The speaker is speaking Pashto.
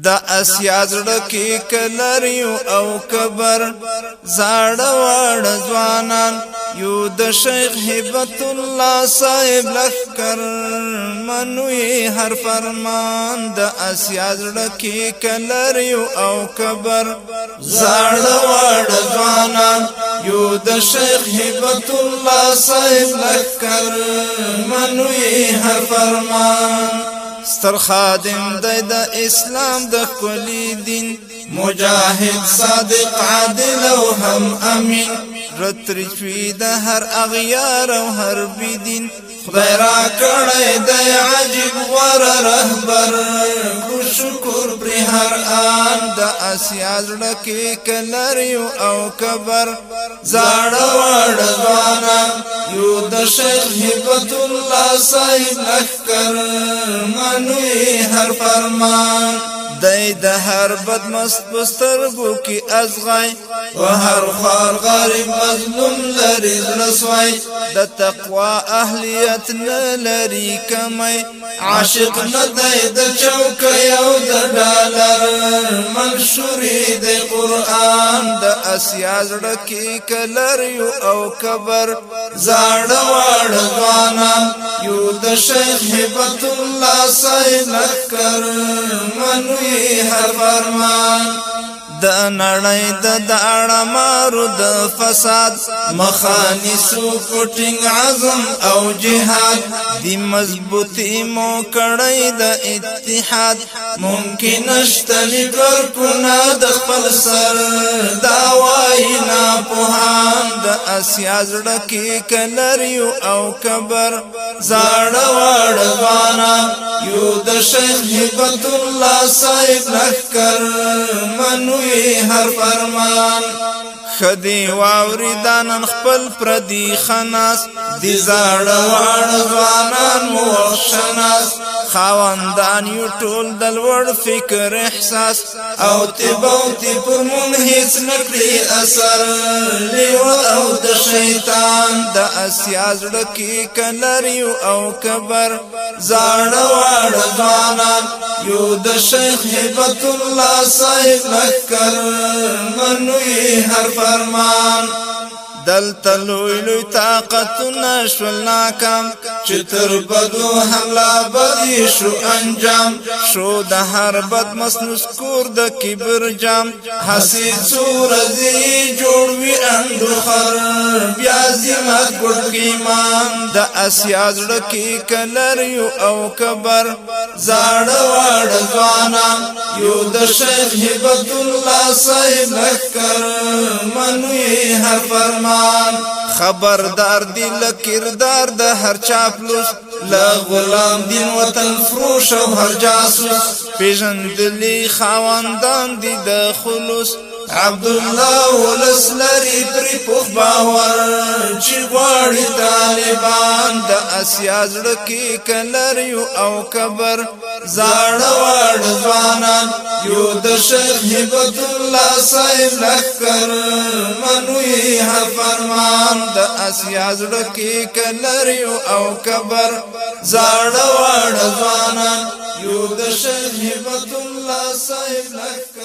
دا اسیا زړه کې کلریو او کبر زاړه واړه ځوانان یو د شیخ هبت الله صاحب لخر منوي هر فرمان د اسیا زړه کې کلریو او کبر زاړه واړه ځوانان یو د شیخ هبت الله صاحب لخر منوي هر فرمان ستر خادم دی د اسلام د کلی دین مجاهد صادق عادل او هم امین رترچوی د هر اغیار او هر بدین خدای را کړی دی عجیب غوره رهبر کو شکر پر هر آن د اسیا زړه کې کلریو او کبر زاړه واړه ځوانان یو د شیخ هبت الله صاحب لخر منوي هر فرمان دی د هر بد مست بسترګو کې ازغای و هر خار غریب مظلوم لري رسوای د تقوا اهلیت نه لري کمای عاشق نه دی د چوک یو د ډالر منشوري د قران د اسیا زړه کې کلریو او کبر زاړه واړه ځوانان یو د شیخ هبت الله صاحب لخر منوي هر فرمان د نړۍ د داړه مارو د فساد مخانیسو پټینګ عزم او جهاد دی مضبوطی مو کړی د اتحاد ممکن نشتلی پر کنا د خپل سر دا واینا پوهان د اسیا زړه کې کلریو او کبر زاړه واړه ځوانان یو د شیخ هبت الله صاحب لخر منوي هر فرمان خدي واوري دانن خپل پردي خناس دي زاړه واړه ځوانان موخشناس خاوندان یو ټول د لوړ فکر احساس او تبوتی پر مون هیڅ نکړي اثر لیو او د شیطان د اسیا زړه کې کلریو او کبر زاړه واړه ځوانان یو د شیخ هبت الله صاحب لخر منوي هر فرمان دل تلوی لوی طاقتنا شول ناکام چتر بدو حمله بدی شو انجام شو د هر بد مسنوس کور د کبر جام حسید سورزی جوړوي اندخر بیا زمت ګډ ایمان د اسیا زړه کې کلریو او کبر زاړه واړه ځوانان یو د شیخ هبت الله صاحب لخر منوي هر فرمان خبردار دی لکردار د هر چاپلوس لا غلام دین وطن فروش او هر جاسوس پیژندلی خواندان دی د خلوص عبدالله ولسلری پری پوخ باور چی غواړي طالبان د اسیا زړه کې کلریو او کبر زاړه واړه ځوانان یو د شیخ هبت الله صاحب لخر منوي هر فرمان د اسیا زړه کې کلریو او کبر زاړه واړه ځوانان یو د شیخ هبت الله صاحب لخر